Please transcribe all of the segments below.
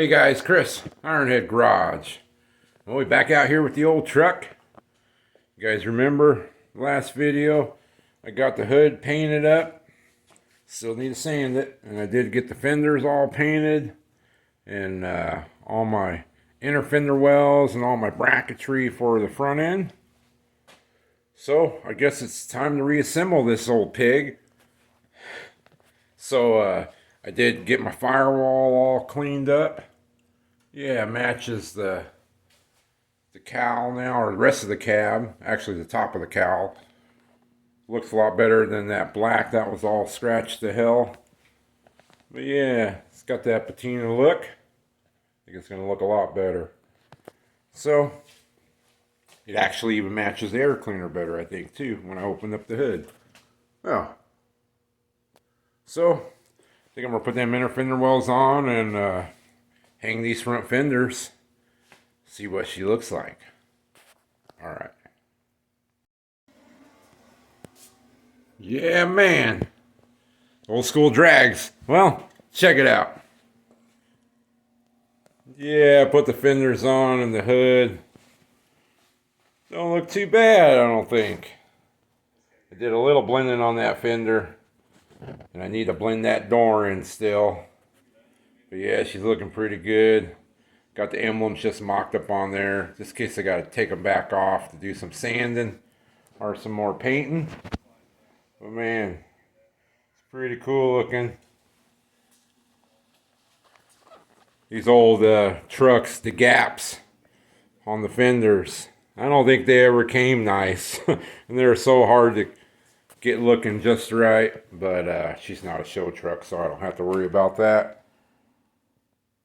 Hey guys, Chris, Ironhead Garage. Well, we back out here with the old truck. You guys remember the last video? I got the hood painted up. Still need to sand it. And I did get the fenders all painted. And all my inner fender wells and all my bracketry for the front end. So, I guess it's time to reassemble this old pig. So, I did get my firewall all cleaned up. Yeah, matches the cowl now, or the rest of the cab. Actually, the top of the cowl. Looks a lot better than that black. That was all scratched to hell. But yeah, it's got that patina look. I think it's going to look a lot better. So, it actually even matches the air cleaner better, I think, too, when I open up the hood. Well, so, I think I'm going to put them inner fender wells on and hang these front fenders. See what she looks like. Alright. Yeah, man. Old school drags. Well, check it out. Yeah, put the fenders on and the hood. Don't look too bad, I don't think. I did a little blending on that fender. And I need to blend that door in still. But yeah, she's looking pretty good. Got the emblems just mocked up on there. Just in case I got to take them back off to do some sanding or some more painting. But man, it's pretty cool looking. These old trucks, the gaps on the fenders. I don't think they ever came nice. And they're so hard to get looking just right, but she's not a show truck, so I don't have to worry about that.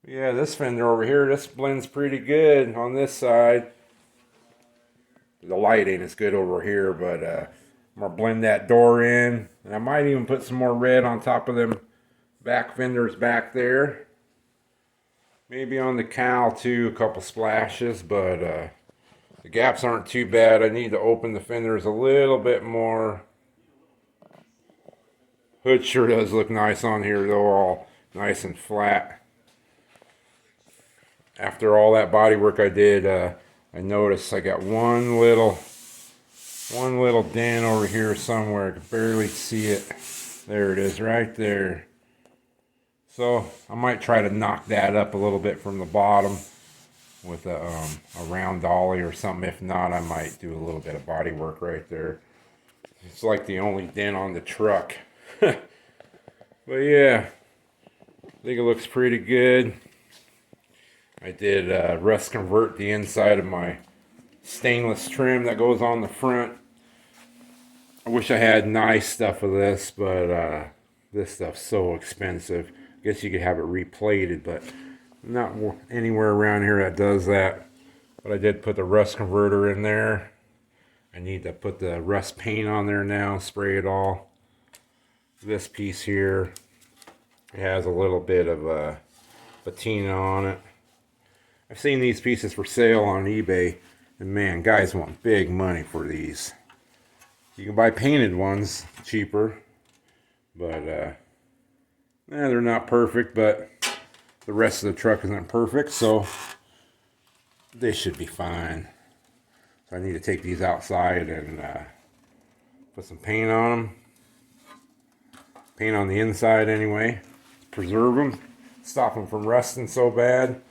Yeah, this fender over here, this blends pretty good on this side. The light ain't as good over here, but I'm gonna blend that door in, and I might even put some more red on top of them back fenders back there. Maybe on the cowl too, a couple splashes, but the gaps aren't too bad. I need to open the fenders a little bit more. Hood sure does look nice on here though, all nice and flat. After all that body work I did, I noticed I got one little dent over here somewhere. I can barely see it. There it is, right there. So I might try to knock that up a little bit from the bottom with a round dolly or something. If not, I might do a little bit of body work right there. It's like the only dent on the truck. But yeah, I think it looks pretty good. I did rust convert the inside of my stainless trim that goes on the front. I wish I had nice stuff of this, but this stuff's so expensive. I guess you could have it replated, but not anywhere around here that does that. But I did put the rust converter in there. I need to put the rust paint on there now, spray it all. This piece here, it has a little bit of patina on it. I've seen these pieces for sale on eBay, and man, guys want big money for these. You can buy painted ones cheaper, but they're not perfect, but the rest of the truck isn't perfect, so they should be fine. So I need to take these outside and put some paint on them. Paint on the inside anyway. Preserve them. Stop them from rusting so bad.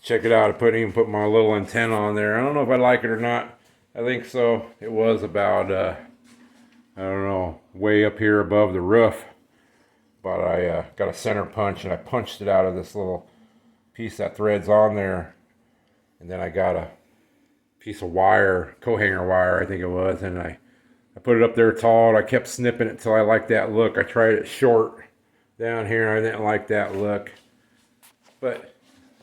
Check it out. I even put my little antenna on there. I don't know if I like it or not. I think so. It was about, I don't know, way up here above the roof. But I got a center punch and I punched it out of this little piece that threads on there. And then I got a piece of wire, co-hanger wire I think it was, and I put it up there tall, and I kept snipping it till I liked that look. I tried it short down here, I didn't like that look. But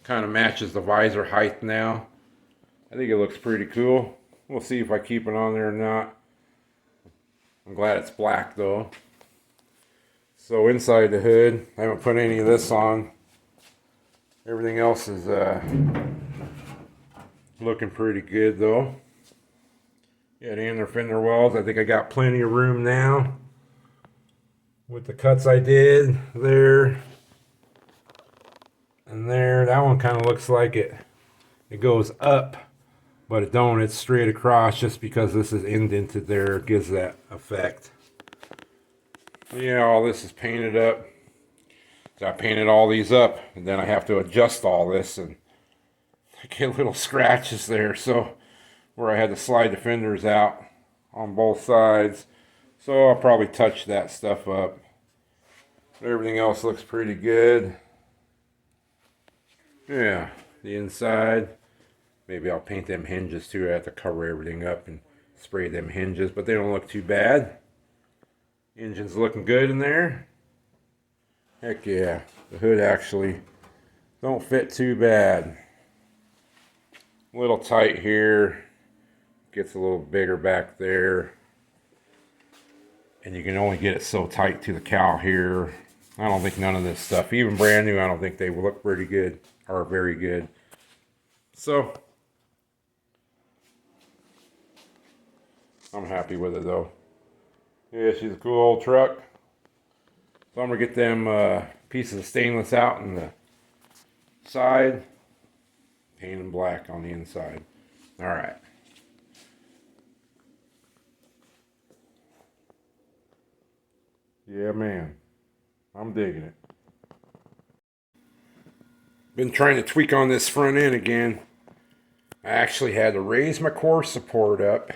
kind of matches the visor height now. I think it looks pretty cool. We'll see if I keep it on there or not. I'm glad it's black though. So inside the hood, I haven't put any of this on. Everything else is looking pretty good though. Yeah, the inner fender wells, I think I got plenty of room now. With the cuts I did there. And there, that one kind of looks like it goes up, but it don't. It's straight across just because this is indented there. It gives that effect. Yeah, all this is painted up. So I painted all these up, and then I have to adjust all this, and I get little scratches there. So where I had to slide the fenders out on both sides. So I'll probably touch that stuff up. Everything else looks pretty good. Yeah, the inside. Maybe I'll paint them hinges too. I have to cover everything up and spray them hinges, but they don't look too bad. Engine's looking good in there. Heck yeah, the hood actually don't fit too bad. A little tight here. Gets a little bigger back there. And you can only get it so tight to the cowl here. I don't think none of this stuff, even brand new, I don't think they look pretty good or very good. So I'm happy with it though. Yeah, she's a cool old truck. So I'm gonna get them pieces of stainless out in the side, paint them black on the inside. All right. Yeah, man, I'm digging it. Been trying to tweak on this front end again. I actually had to raise my core support up.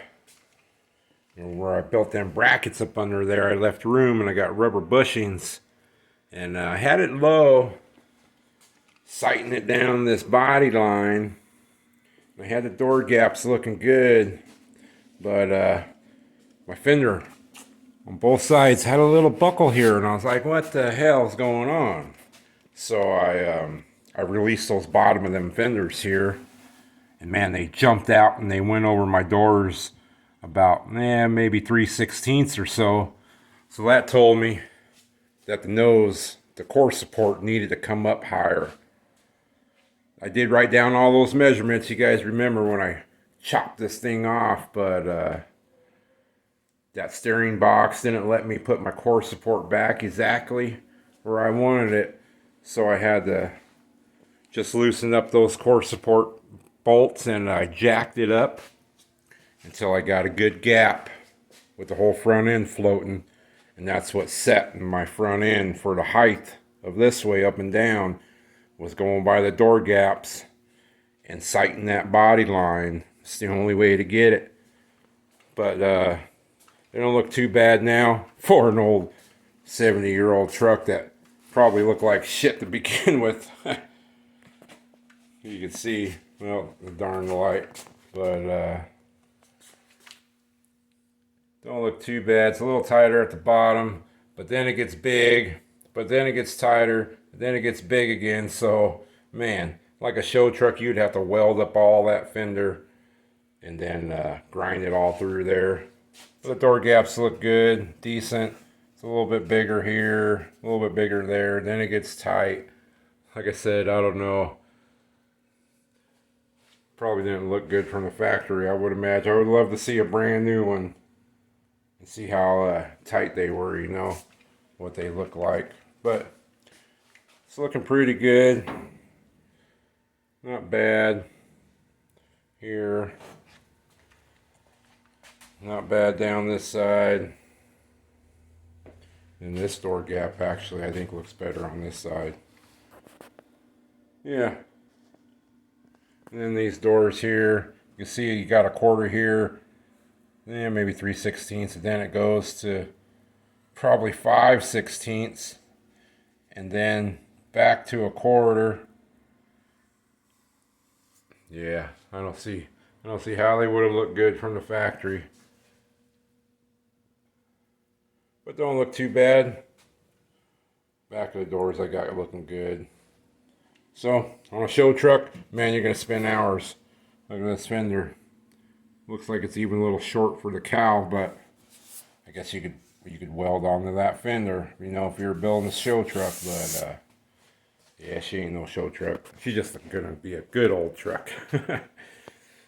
Where I built them brackets up under there, I left room and I got rubber bushings. And I had it low, sighting it down this body line. I had the door gaps looking good, but my fender on both sides had a little buckle here, and I was like, what the hell is going on? So I released those bottom of them fenders here, and man, they jumped out and they went over my doors about maybe 3/16 or so. So that told me that the nose, the core support needed to come up higher. I did write down all those measurements. You guys remember when I chopped this thing off, but that steering box didn't let me put my core support back exactly where I wanted it. So I had to just loosen up those core support bolts, and I jacked it up until I got a good gap with the whole front end floating. And that's what set my front end for the height of this way up and down, was going by the door gaps and sighting that body line. It's the only way to get it. But they don't look too bad now for an old 70-year-old truck that probably looked like shit to begin with. You can see, well, the darn light, but don't look too bad. It's a little tighter at the bottom, but then it gets big, but then it gets tighter, then it gets big again. So man, like a show truck, you'd have to weld up all that fender and then grind it all through there. But the door gaps look good, decent. It's a little bit bigger here, a little bit bigger there, then it gets tight. Like I said, I don't know. Probably didn't look good from the factory, I would imagine. I would love to see a brand new one and see how tight they were, you know, what they look like. But it's looking pretty good. Not bad here. Not bad down this side. And this door gap actually I think looks better on this side. Yeah. And then these doors here, you can see you got a quarter here. Yeah, maybe 3/16, and then it goes to probably 5/16, and then back to a quarter. Yeah, I don't see how they would have looked good from the factory. But don't look too bad. Back of the doors I got looking good. So on a show truck, man, you're gonna spend hours. Look at this fender. Looks like it's even a little short for the cowl, but I guess you could weld onto that fender, you know, if you're building a show truck. But yeah, she ain't no show truck. She's just gonna be a good old truck.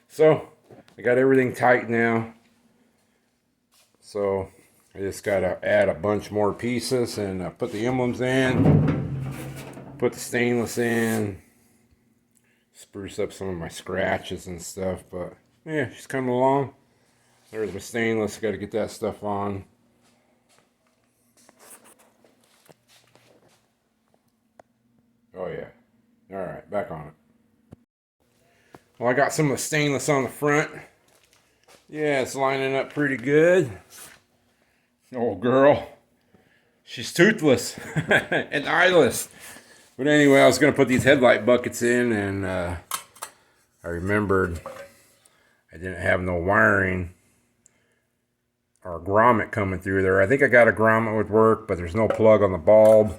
So I got everything tight now. So I just gotta add a bunch more pieces and put the emblems in, put the stainless in, spruce up some of my scratches and stuff. But yeah, she's coming along. There's my stainless. Got to get that stuff on. Oh yeah. All right, back on it. Well, I got some of the stainless on the front. Yeah, it's lining up pretty good. Oh girl, she's toothless and eyeless. But anyway, I was gonna put these headlight buckets in, and I remembered I didn't have no wiring or grommet coming through there. I think I got a grommet would work, but there's no plug on the bulb.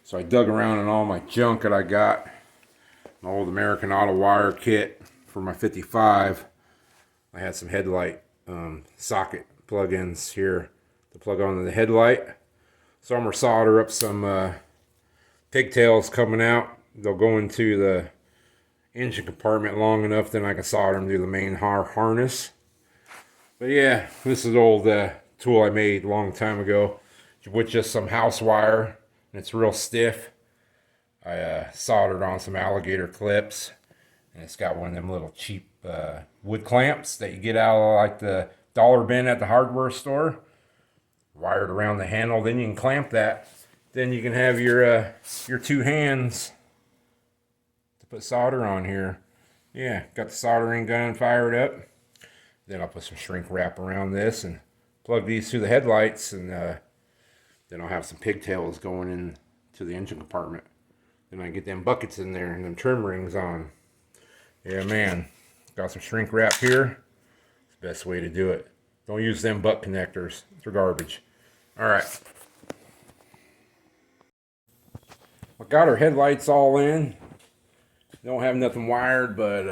So I dug around in all my junk that I got. An old American Auto wire kit for my 55. I had some headlight socket plug-ins here to plug onto the headlight. So I'm going to solder up some pigtails coming out. They'll go into the engine compartment long enough, then I can solder them through the main harness. But yeah, this is an old tool I made a long time ago with just some house wire, and it's real stiff. I soldered on some alligator clips, and it's got one of them little cheap wood clamps that you get out of like the dollar bin at the hardware store. Wired around the handle, then you can clamp that. Then you can have your 2 hands to put solder on here. Yeah, got the soldering gun fired up. Then I'll put some shrink wrap around this and plug these through the headlights, and then I'll have some pigtails going into the engine compartment. Then I get them buckets in there and them trim rings on. Yeah, man. Got some shrink wrap here. It's the best way to do it. Don't use them butt connectors. They're garbage. Alright. I got her headlights all in. Don't have nothing wired, but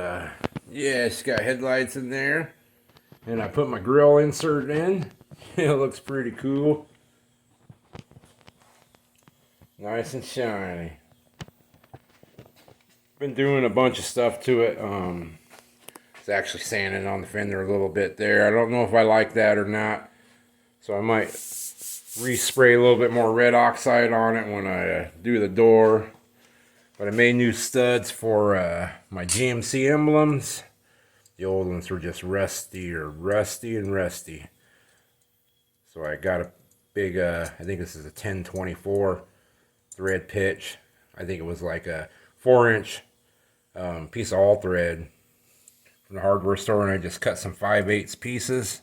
yeah, she's got headlights in there. And I put my grill insert in. It looks pretty cool. Nice and shiny. Been doing a bunch of stuff to it. It's actually sanding on the fender a little bit there. I don't know if I like that or not. So I might respray a little bit more red oxide on it when I do the door. But I made new studs for my GMC emblems. The old ones were just rusty and rusty. So I got a big, I think this is a 1024 thread pitch. I think it was like a 4-inch piece of all thread from the hardware store, and I just cut some 5/8 pieces,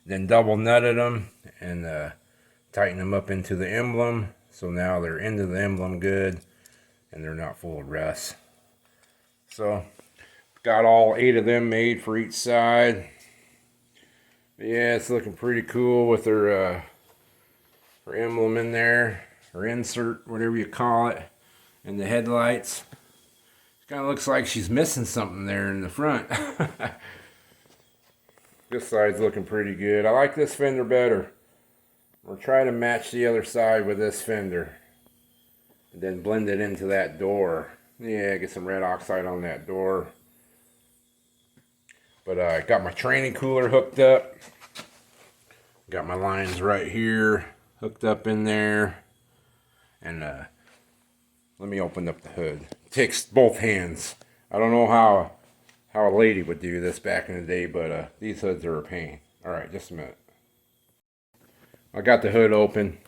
then double nutted them and tightened them up into the emblem. So now they're into the emblem good, and they're not full of rust. So got all 8 of them made for each side. But yeah, it's looking pretty cool with her emblem in there, or insert, whatever you call it, and the headlights. Kind of looks like she's missing something there in the front. This side's looking pretty good. I like this fender better. We're trying to match the other side with this fender, and then blend it into that door. Yeah, get some red oxide on that door. But I got my training cooler hooked up. Got my lines right here hooked up in there. And let me open up the hood. It takes both hands. I don't know how a lady would do this back in the day, but these hoods are a pain. Alright, just a minute. I got the hood open.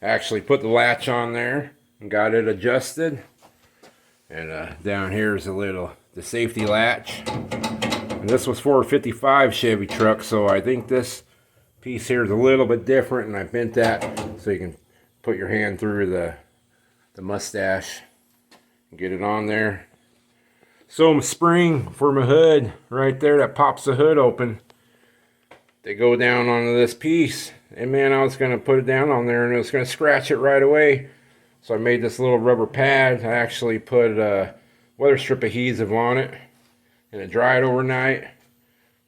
I actually put the latch on there and got it adjusted. And down here is the safety latch. And this was for a 55 Chevy truck, so I think this piece here is a little bit different, and I bent that so you can put your hand through the mustache and get it on there. So my spring for my hood right there that pops the hood open, they go down onto this piece, and man, I was going to put it down on there and it was going to scratch it right away. So I made this little rubber pad. I actually put weather strip adhesive on it, and it dried overnight.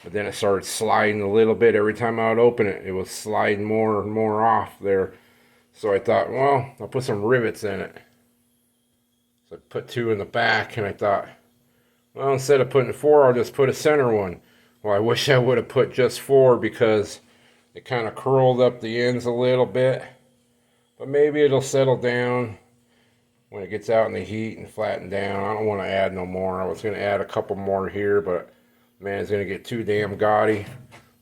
But then it started sliding a little bit. Every time I would open it, it was sliding more and more off there. So I thought, well, I'll put some rivets in it. So I put 2 in the back, and I thought, well, instead of putting 4, I'll just put a center one. Well, I wish I would have put just 4 because it kind of curled up the ends a little bit. But maybe it'll settle down when it gets out in the heat and flatten down. I don't want to add no more. I was going to add a couple more here, but man, it's going to get too damn gaudy.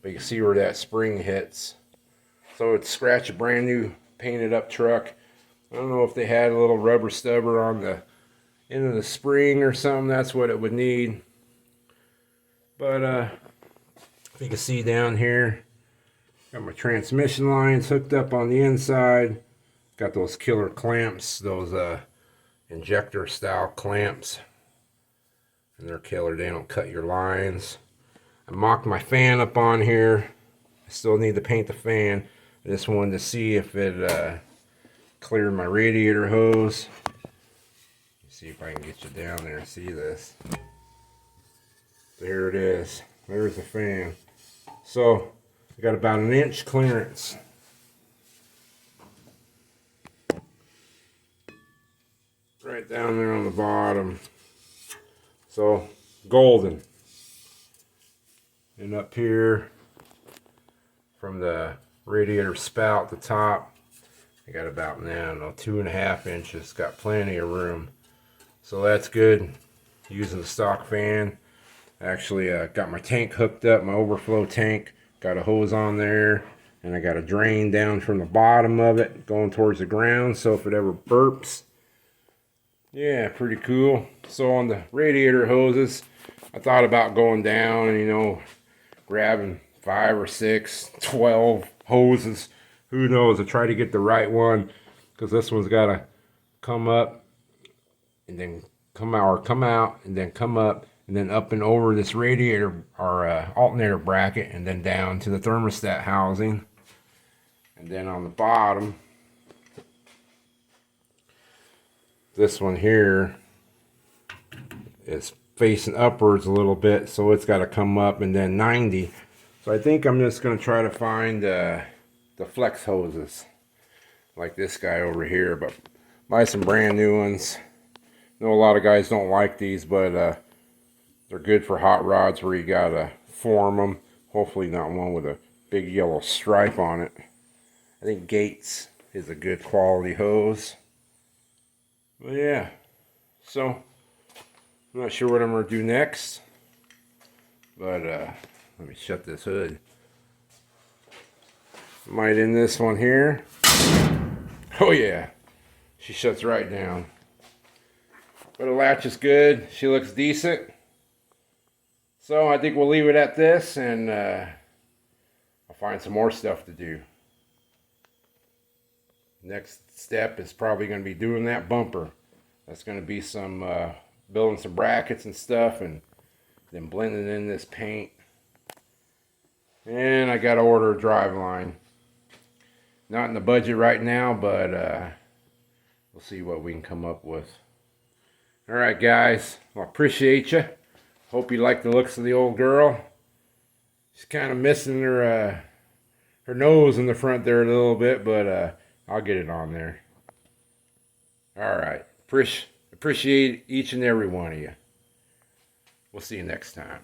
But you can see where that spring hits. So it's scratch a brand new painted up truck. I don't know if they had a little rubber stubber on the end of the spring or something. That's what it would need. But if you can see down here, got my transmission lines hooked up on the inside. Got those killer clamps, those injector style clamps. And they're killer, they don't cut your lines. I mocked my fan up on here. I still need to paint the fan. I just wanted to see if it cleared my radiator hose. Let's see if I can get you down there and see this. There it is. There's the fan. So I got about an inch clearance. Right down there on the bottom. So golden. And up here from the radiator spout at the top, I got about, I don't know, 2.5 inches. Got plenty of room. So that's good. Using the stock fan. Actually got my tank hooked up, my overflow tank. Got a hose on there. And I got a drain down from the bottom of it going towards the ground. So if it ever burps. Yeah, pretty cool. So on the radiator hoses, I thought about going down and, you know, grabbing 5 or 6, 12 hoses. Who knows? I try to get the right one, because this one's got to come up and then come out, or come out and then come up and then up and over this radiator or alternator bracket and then down to the thermostat housing. And then on the bottom, this one here is facing upwards a little bit, so it's got to come up and then 90. So I think I'm just going to try to find the flex hoses like this guy over here, but buy some brand new ones. I know a lot of guys don't like these, but they're good for hot rods where you got to form them. Hopefully not one with a big yellow stripe on it. I think Gates is a good quality hose. But yeah, so I'm not sure what I'm going to do next, but let me shut this hood. Might end this one here. Oh yeah, she shuts right down. But the latch is good. She looks decent. So I think we'll leave it at this, and I'll find some more stuff to do. Next step is probably going to be doing that bumper. That's going to be some building some brackets and stuff, and then blending in this paint. And I got to order a drive line. Not in the budget right now, but we'll see what we can come up with. All right, guys. Well, appreciate you. Hope you like the looks of the old girl. She's kind of missing her nose in the front there a little bit, but I'll get it on there. All right. Appreciate each and every one of you. We'll see you next time.